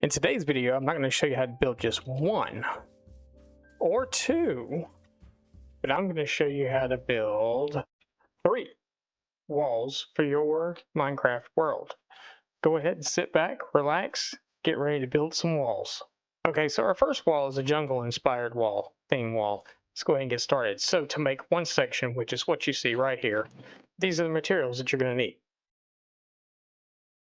In today's video, I'm not going to show you how to build just one or two, but I'm going to show you how to build 3 walls for your Minecraft world. Go ahead and sit back, relax, get ready to build some walls. Okay, so our first wall is a jungle-inspired wall, theme wall. Let's go ahead and get started. So to make one section, which is what you see right here, these are the materials that you're going to need.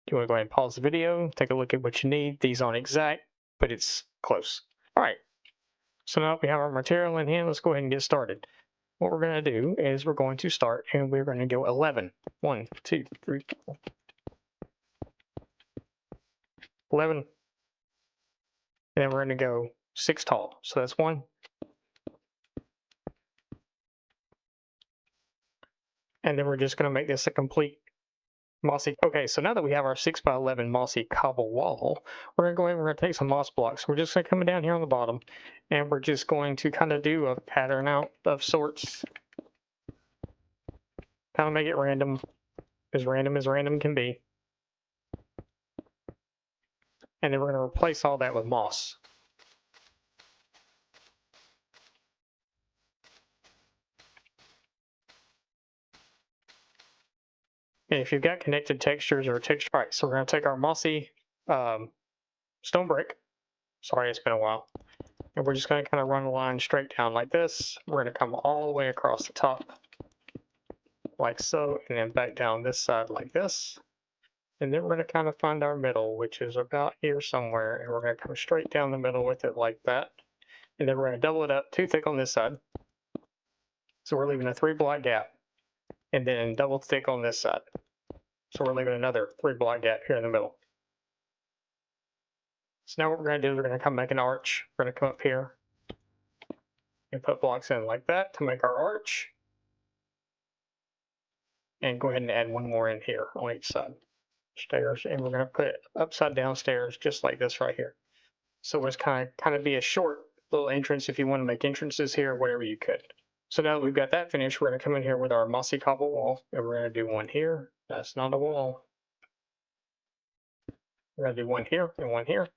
You want to go ahead and pause the video, take a look at what you need. These aren't exact, but it's close. All right, so now we have our material in hand. Let's go ahead and get started. What we're going to do is we're going to start and we're going to go 11. 1, 2, 3, 4. 11. And then we're going to go 6 tall. So that's 1. And then we're just going to make this a complete mossy. Okay, so now that we have our 6x11 mossy cobble wall, we're going to go ahead and we're going to take some moss blocks. We're just going to come down here on the bottom and we're just going to kind of do a pattern out of sorts. Kind of make it random as random can be. And then we're going to replace all that with moss. And if you've got connected textures or texture, all right, so we're going to take our mossy stone brick. Sorry, it's been a while. And we're just going to kind of run a line straight down like this. We're going to come all the way across the top like so, and then back down this side like this. And then we're going to kind of find our middle, which is about here somewhere. And we're going to come straight down the middle with it like that. And then we're going to double it up 2 thick on this side. So we're leaving a 3 block gap. And then double thick on this side. So we're leaving another 3 block gap here in the middle. So now what we're going to do is we're going to come make an arch. We're going to come up here and put blocks in like that to make our arch. And go ahead and add 1 more in here on each side. Stairs, and we're going to put upside down stairs just like this right here. So it's kind of be a short little entrance if you want to make entrances here, whatever you could. So now that we've got that finished, we're going to come in here with our mossy cobble wall, and we're going to do 1 here. That's not a wall. We're going to do 1 here and 1 here.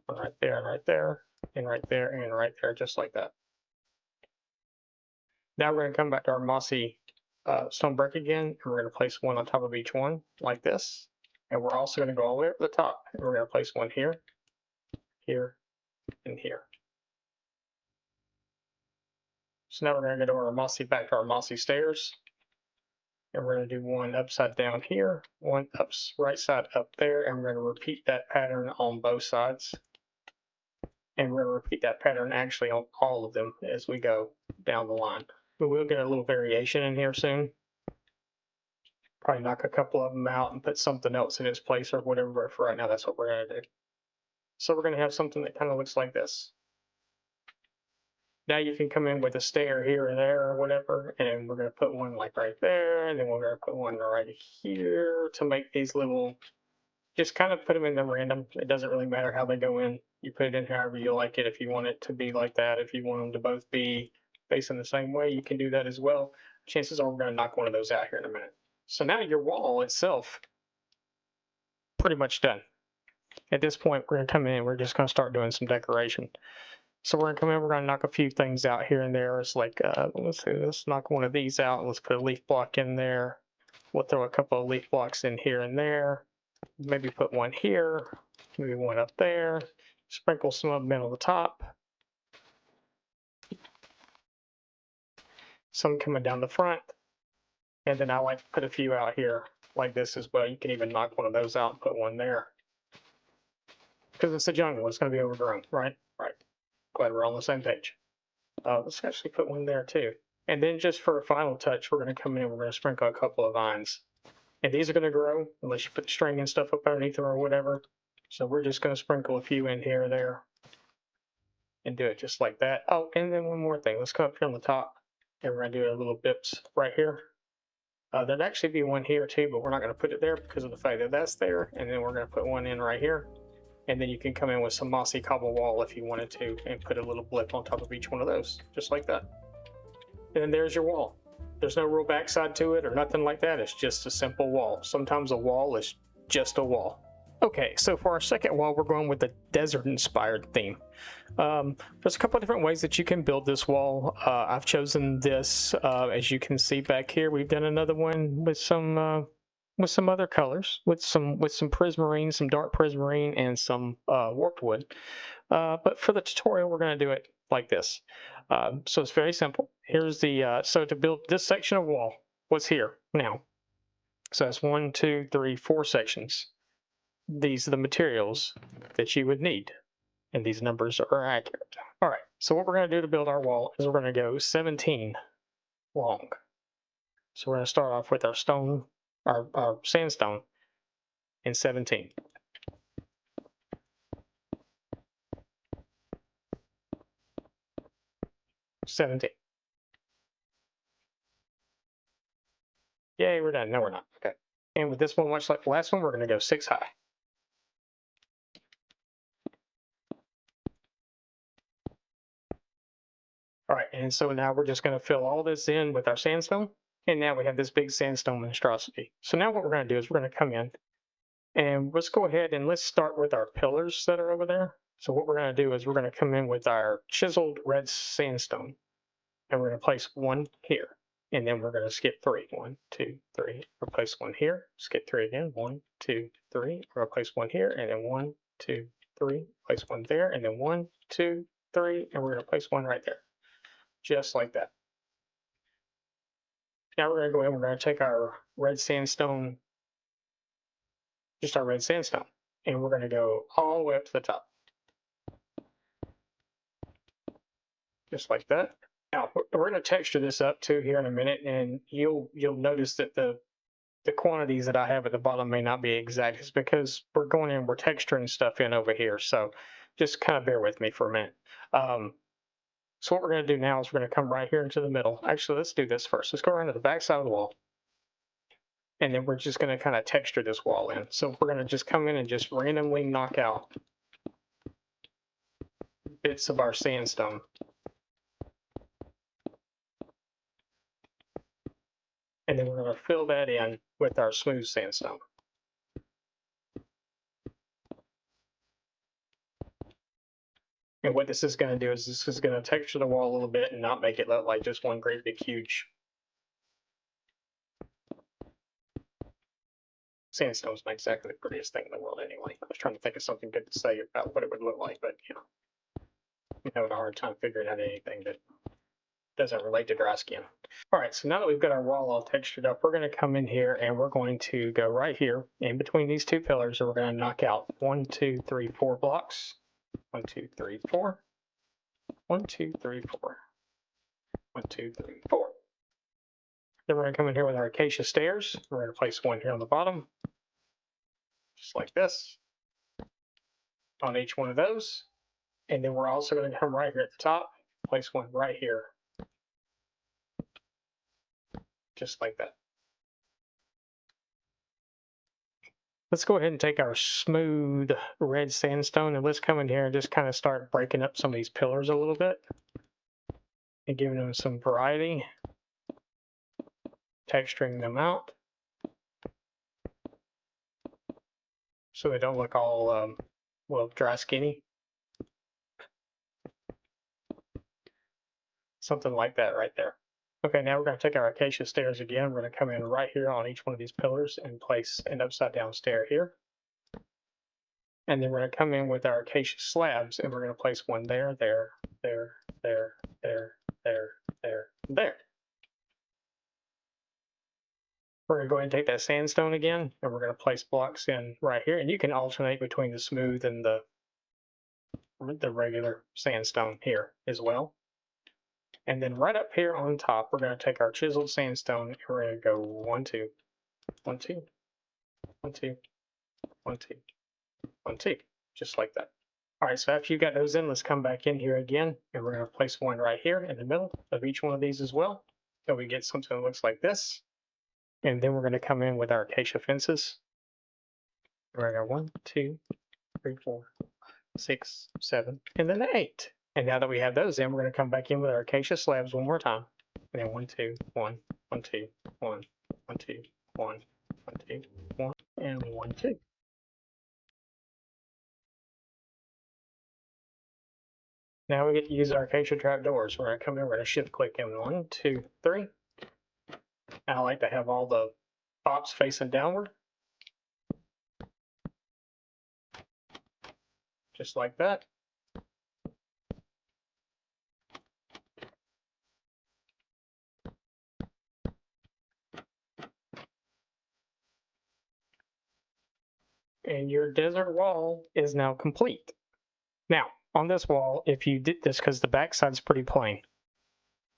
Right there, and right there, and right there, and right there, just like that. Now we're going to come back to our mossy stone brick again, and we're going to place 1 on top of each one, like this. And we're also going to go all the way up to the top, and we're going to place 1 here, here, and here. So now we're going to go to our mossy, back to our mossy stairs. And we're going to do 1 upside down here, 1 up right side up there, and we're going to repeat that pattern on both sides. And we're going to repeat that pattern actually on all of them as we go down the line. But we'll get a little variation in here soon. Probably knock a couple of them out and put something else in its place or whatever, but for right now that's what we're going to do. So we're going to have something that kind of looks like this. Now you can come in with a stair here and there or whatever, and we're going to put 1 like right there, and then we're going to put 1 right here to make these little, just kind of put them in the random. It doesn't really matter how they go in. You put it in however you like it. If you want it to be like that, if you want them to both be facing the same way, you can do that as well. Chances are we're going to knock 1 of those out here in a minute. So now your wall itself, pretty much done. At this point, we're going to come in and we're just going to start doing some decoration. So we're going to come in, we're going to knock a few things out here and there. It's like, let's see, let's knock 1 of these out. Let's put a leaf block in there. We'll throw a couple of leaf blocks in here and there. Maybe put 1 here, maybe 1 up there. Sprinkle some of them in on the top. Some coming down the front. And then I like to put a few out here like this as well. You can even knock 1 of those out and put 1 there. Because it's a jungle, it's going to be overgrown, right? Right. Glad we're on the same page. Let's actually put 1 there too. And then just for a final touch, we're going to come in and we're going to sprinkle a couple of vines. And these are going to grow unless you put the string and stuff up underneath them or whatever. So we're just going to sprinkle a few in here or there. And do it just like that. Oh, and then 1 more thing. Let's come up here on the top. And we're going to do a little bips right here. There'd actually be 1 here too, but we're not going to put it there because of the fact that that's there. And then we're going to put 1 in right here. And then you can come in with some mossy cobble wall if you wanted to and put a little blip on top of each one of those, just like that. And then there's your wall. There's no real backside to it or nothing like that. It's just a simple wall. Sometimes a wall is just a wall. Okay, so for our second wall, we're going with the desert-inspired theme. There's a couple of different ways that you can build this wall. I've chosen this, as you can see back here. We've done another one with some other colors, with some prismarine, some dark prismarine, and some warped wood. But for the tutorial, we're going to do it like this. So it's very simple. Here's the so to build this section of wall, what's here now? So that's 1, 2, 3, 4 sections. These are the materials that you would need, and these numbers are accurate. All right, so what we're going to do to build our wall is we're going to go 17 long. So we're going to start off with our stone, our sandstone in 17. Yay, we're done. No, we're not. Okay. And with this one, much like the last one, we're going to go 6 high. All right, and so now we're just going to fill all this in with our sandstone. And now we have this big sandstone monstrosity. So now what we're going to do is we're going to come in and let's go ahead and let's start with our pillars that are over there. So what we're going to do is we're going to come in with our chiseled red sandstone, and we're going to place one here. And then we're going to skip 3. 1, 2, 3. Replace one here. Skip 3 again. 1, 2, 3. Replace one here, and then 1, 2, 3. Place one there, and then 1, 2, 3, and we're going to place one right there, just like that. Now we're going to go in. We're going to take our red sandstone, just our red sandstone, and we're going to go all the way up to the top, just like that. Now we're going to texture this up too here in a minute, and you'll notice that the quantities that I have at the bottom may not be exact. It's because we're going in, we're texturing stuff in over here. So just kind of bear with me for a minute. So what we're going to do now is we're going to come right here into the middle. Actually, let's do this first. Let's go around to the back side of the wall. And then we're just going to kind of texture this wall in. So we're going to just come in and just randomly knock out bits of our sandstone. And then we're going to fill that in with our smooth sandstone. And what this is going to do is this is going to texture the wall a little bit and not make it look like just one great big huge sandstone's not exactly the prettiest thing in the world anyway. I was trying to think of something good to say about what it would look like, but you know, I'm having a hard time figuring out anything that doesn't relate to dry skin. All right, so now that we've got our wall all textured up, we're going to come in here and we're going to go right here in between these two pillars, and we're going to knock out 1, 2, 3, 4 blocks. 1, 2, 3, 4. 1, 2, 3, 4. 1, 2, 3, 4. Then we're going to come in here with our acacia stairs. We're going to place one here on the bottom, just like this, on each one of those. And then we're also going to come right here at the top, place one right here, just like that. Let's go ahead and take our smooth red sandstone and let's come in here and just kind of start breaking up some of these pillars a little bit and giving them some variety, texturing them out so they don't look all, well, dry skinny. Something like that right there. Okay, now we're going to take our acacia stairs again. We're going to come in right here on each one of these pillars and place an upside down stair here. And then we're going to come in with our acacia slabs and we're going to place one there, there, there, there, there, there, there, there. We're going to go ahead and take that sandstone again and we're going to place blocks in right here. And you can alternate between the smooth and the regular sandstone here as well. And then right up here on top, we're going to take our chiseled sandstone and we're going to go 1, 2, 1, 2, 1, 2, 1, 2, 1, 2, just like that. All right, so after you got those in, let's come back in here again, and we're going to place one right here in the middle of each one of these as well. So we get something that looks like this. And then we're going to come in with our acacia fences. We're going to go 1, 2, 3, 4, 6, 7, and then 8. And now that we have those in, we're going to come back in with our acacia slabs one more time. And then 1, 2, 1, 1, 2, 1, 1, 2, 1, 1, 2, 1, and 1, 2. Now we get to use our acacia trapdoors. We're going to come in, we're going to shift click in 1, 2, 3. I like to have all the tops facing downward. Just like that. And your desert wall is now complete. Now, on this wall, if you did this, because the backside's pretty plain,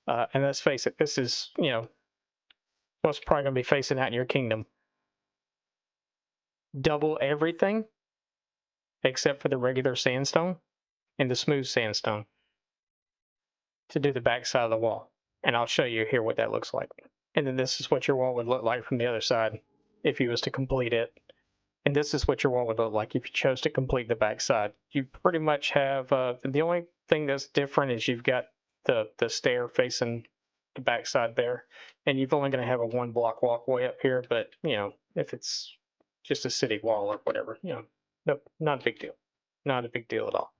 and let's face it, this is, you know, what's probably going to be facing out in your kingdom. Double everything except for the regular sandstone and the smooth sandstone to do the backside of the wall. And I'll show you here what that looks like. And then this is what your wall would look like from the other side if you was to complete it. And this is what your wall would look like if you chose to complete the backside. You pretty much have, the only thing that's different is you've got the stair facing the backside there. And you're only going to have a 1 block walkway up here. But, you know, if it's just a city wall or whatever, you know, nope, not a big deal. Not a big deal at all.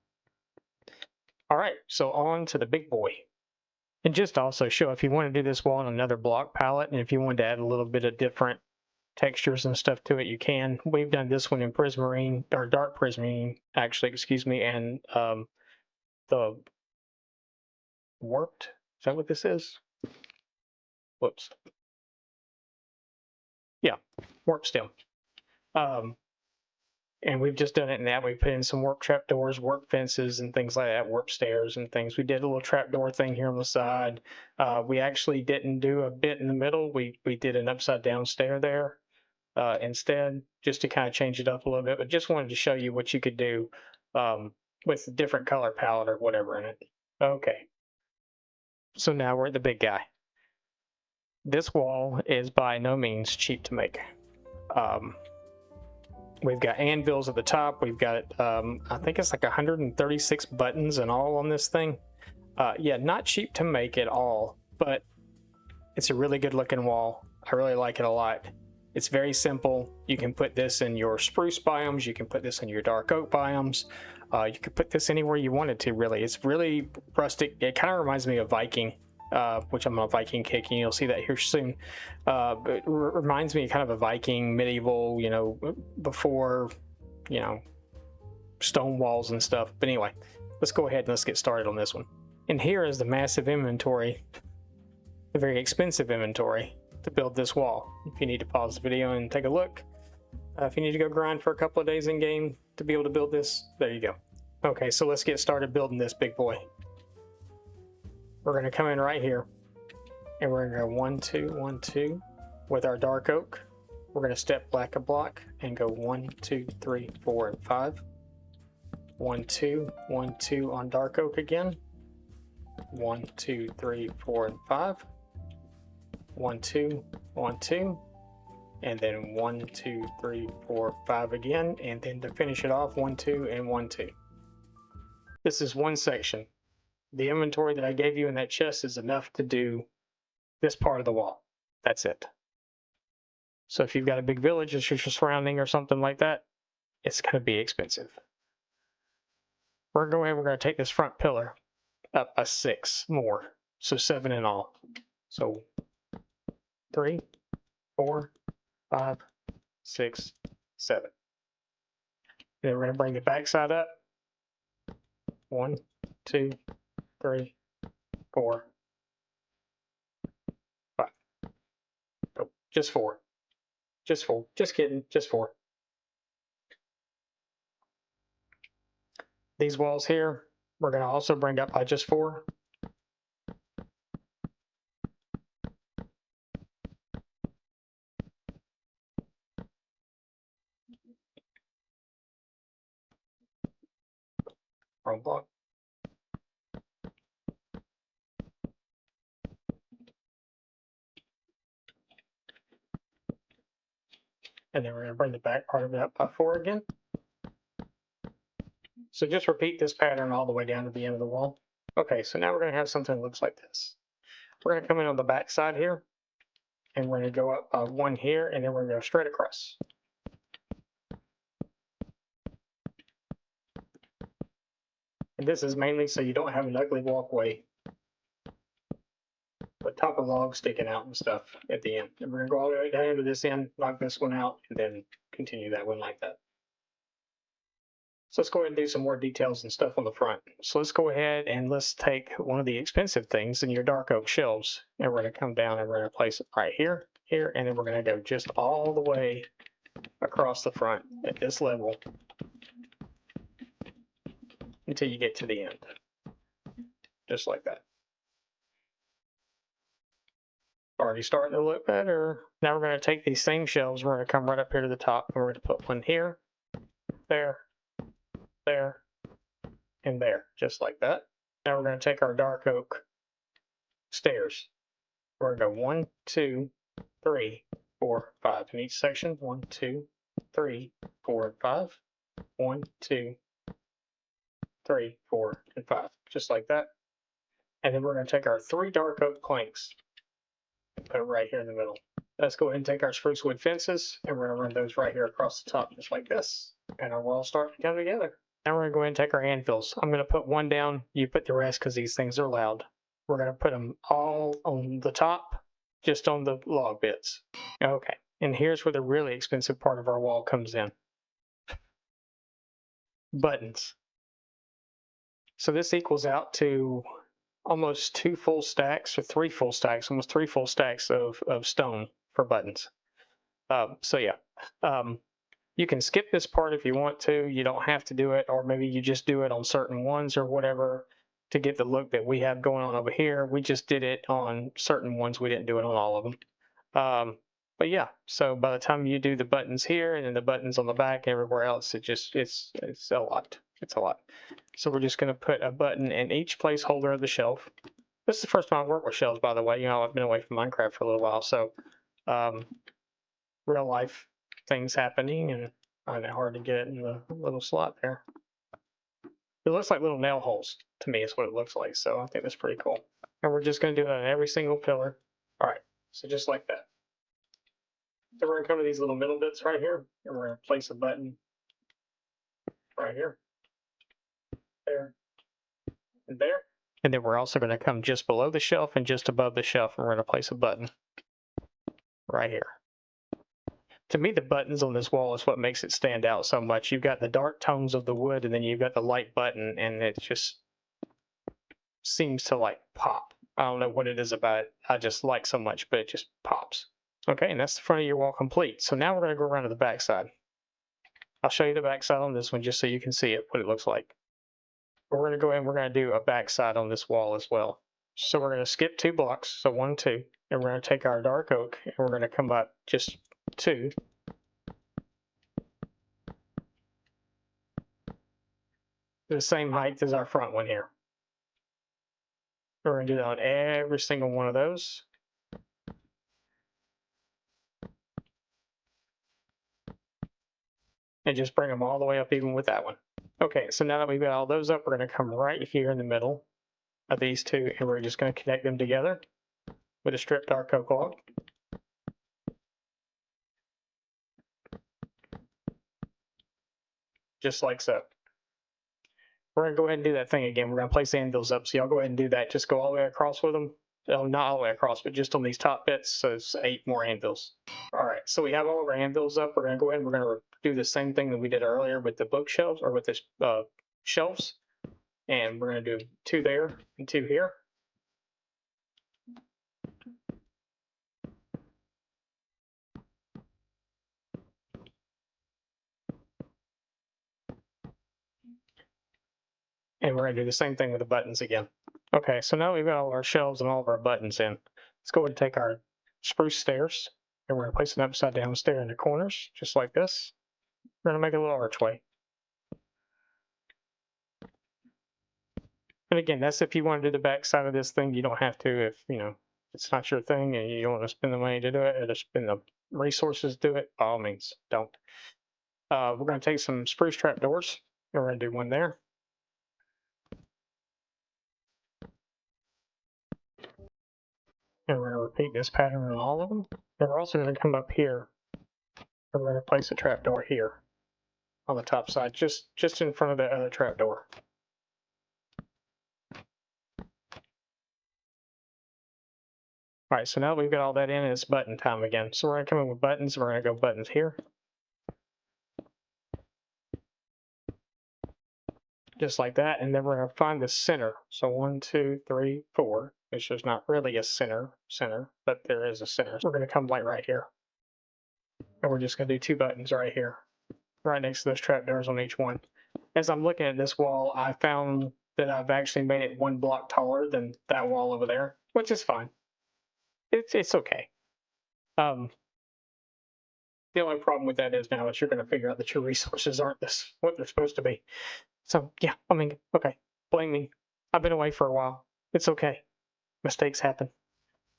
All right, so on to the big boy. And just to also show, if you want to do this wall on another block palette, and if you wanted to add a little bit of different textures and stuff to it, you can. We've done this one in prismarine, or dark prismarine, actually, excuse me, and the warped. Is that what this is? Whoops. Yeah, warp steel. And we've just done it in that. We put in some warp trapdoors, warp fences, and things like that, warp stairs and things. We did a little trapdoor thing here on the side. We actually didn't do a bit in the middle. We did an upside down stair there instead, just to kind of change it up a little bit. But just wanted to show you what you could do with a different color palette or whatever in it. Okay. So now we're at the big guy. This wall is by no means cheap to make. We've got anvils at the top. We've got, I think it's like 136 buttons and all on this thing. Yeah, not cheap to make at all, but it's a really good looking wall. I really like it a lot. It's very simple. You can put this in your spruce biomes. You can put this in your dark oak biomes. You could put this anywhere you wanted to, really. It's really rustic. It kind of reminds me of Viking, which I'm on a Viking kick, and you'll see that here soon. But it reminds me kind of a Viking, medieval, you know, before, you know, stone walls and stuff. But anyway, let's go ahead and let's get started on this one. And here is the massive inventory, the very expensive inventory to build this wall. If you need to pause the video and take a look, if you need to go grind for a couple of days in game to be able to build this, there you go. Okay, so let's get started building this big boy. We're going to come in right here and we're going to go 1, 2, 1, 2 with our dark oak. We're going to step back a block and go 1, 2, 3, 4, and 5. 1, 2, 1, 2 on dark oak again. 1, 2, 3, 4, and 5. 1, 2, 1, 2. And then 1, 2, 3, 4, 5 again. And then to finish it off, 1, 2, and 1, 2. This is one section. The inventory that I gave you in that chest is enough to do this part of the wall. That's it. So if you've got a big village that you're surrounding or something like that, it's going to be expensive. We're going to take this front pillar up a 6 more. So 7 in all. So 3, 4, 5, 6, 7. Then we're going to bring the back side up. 1, 2, 3, 4, 5. Oh, just 4. Just 4. Just kidding. Just 4. These walls here, we're going to also bring up by just 4. Wrong block. And then we're going to bring the back part of it up by 4 again. So just repeat this pattern all the way down to the end of the wall. Okay, so now we're going to have something that looks like this. We're going to come in on the back side here, and we're going to go up by 1 here, and then we're going to go straight across. And this is mainly so you don't have an ugly walkway with top of logs sticking out and stuff at the end. And we're gonna go all the way down to this end, knock this one out, and then continue that one like that. So let's go ahead and do some more details and stuff on the front. So let's go ahead and let's take one of the expensive things in your dark oak shelves, and we're gonna come down and we're gonna place it right here, here, and then we're gonna go just all the way across the front at this level until you get to the end, just like that. Already starting to look better. Now we're going to take these same shelves, we're going to come right up here to the top, and we're going to put one here, there, there, and there, just like that. Now we're going to take our dark oak stairs. We're going to go 1, 2, 3, 4, 5 in each section. 1, 2, 3, 4, 5. 1, 2, 3, 4, and 5, just like that. And then we're going to take our 3 dark oak planks and put them right here in the middle. Let's go ahead and take our spruce wood fences, and we're going to run those right here across the top, just like this. And our walls start to come together. Now we're going to go ahead and take our anvils. I'm going to put one down, you put the rest because these things are loud. We're going to put them all on the top, just on the log bits. Okay, and here's where the really expensive part of our wall comes in. Buttons. So this equals out to almost 2 full stacks or 3 full stacks, almost 3 full stacks of stone for buttons. So yeah, you can skip this part if you want to. You don't have to do it, or maybe you just do it on certain ones or whatever to get the look that we have going on over here. We just did it on certain ones. We didn't do it on all of them. But yeah, so by the time you do the buttons here and then the buttons on the back, everywhere else, it's a lot. It's a lot. So we're just going to put a button in each placeholder of the shelf. This is the first time I work with shelves, by the way. You know, I've been away from Minecraft for a little while, so real life things happening, and I find it hard to get it in the little slot there. It looks like little nail holes to me is what it looks like, so I think that's pretty cool. And we're just going to do that on every single pillar. All right, so just like that. So we're going to come to these little middle bits right here, and we're going to place a button right here, there, and there. And then we're also going to come just below the shelf and just above the shelf, and we're going to place a button right here. To me, the buttons on this wall is what makes it stand out so much. You've got the dark tones of the wood, and then you've got the light button, and it just seems to like pop. I don't know what it is about it. I just like so much, but it just pops. Okay, and that's the front of your wall complete. So now we're going to go around to the back side. I'll show you the back side on this one just so you can see it, what it looks like. We're going to go in and we're going to do a back side on this wall as well. So we're going to skip 2 blocks, so 1, 2, and we're going to take our dark oak and we're going to come up just 2. The same height as our front one here. We're going to do that on every single one of those. And just bring them all the way up even with that one. Okay, so now that we've got all those up, we're going to come right here in the middle of these 2, and we're just going to connect them together with a stripped dark oak log. Just like so. We're going to go ahead and do that thing again. We're going to place the anvils up, so y'all go ahead and do that. Just go all the way across with them. Oh, not all the way across, but just on these top bits, so it's 8 more anvils. All right, so we have all of our anvils up. We're going to go ahead and we're going to do the same thing that we did earlier with the bookshelves, or with the shelves. And we're going to do 2 there and 2 here. And we're going to do the same thing with the buttons again. Okay, so now we've got all our shelves and all of our buttons in. Let's go ahead and take our spruce stairs, and we're going to place an upside down stair in the corners, just like this. We're going to make a little archway. And again, that's if you want to do the back side of this thing. You don't have to if, you know, it's not your thing and you don't want to spend the money to do it or to spend the resources to do it, by all means, don't. We're going to take some spruce trap doors, and we're going to do one there. And we're going to repeat this pattern on all of them. And we're also going to come up here, and we're going to place a trapdoor here on the top side, just in front of the other trapdoor. All right, so now that we've got all that in, it's button time again. So we're gonna come in with buttons. We're gonna go buttons here. Just like that, and then we're gonna find the center. So 1, 2, 3, 4, which is not really a center, but there is a center. So we're gonna come like right here. And we're just gonna do 2 buttons right here, right next to those trapdoors on each one. As I'm looking at this wall, I found that I've actually made it 1 block taller than that wall over there, which is fine. It's okay. The only problem with that is now is you're going to figure out that your resources aren't what they're supposed to be. So yeah, I mean, okay, blame me. I've been away for a while. It's okay. Mistakes happen.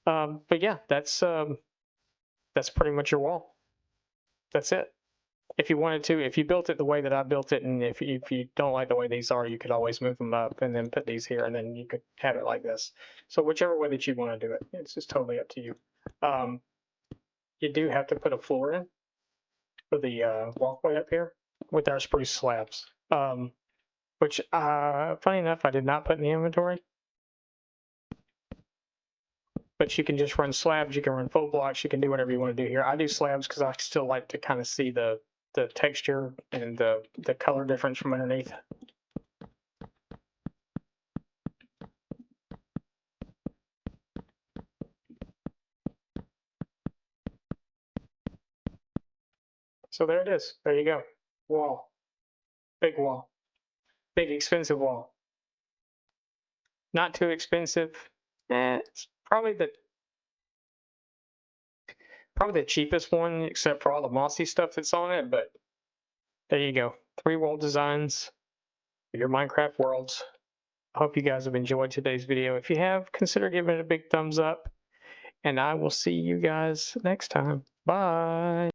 But yeah, that's pretty much your wall. That's it. If you wanted to, if you built it the way that I built it, and if you don't like the way these are, you could always move them up and then put these here, and then you could have it like this. So whichever way that you want to do it, it's just totally up to you. You do have to put a floor in for the walkway up here with our spruce slabs, which funny enough, I did not put in the inventory. But you can just run slabs, you can run full blocks, you can do whatever you want to do here. I do slabs because I still like to kind of see the texture and the color difference from underneath. So there it is. There you go. Wall. Big wall. Big expensive wall. Not too expensive. It's probably the cheapest one, except for all the mossy stuff that's on it, but there you go. 3 wall designs for your Minecraft worlds. I hope you guys have enjoyed today's video. If you have, consider giving it a big thumbs up, and I will see you guys next time. Bye.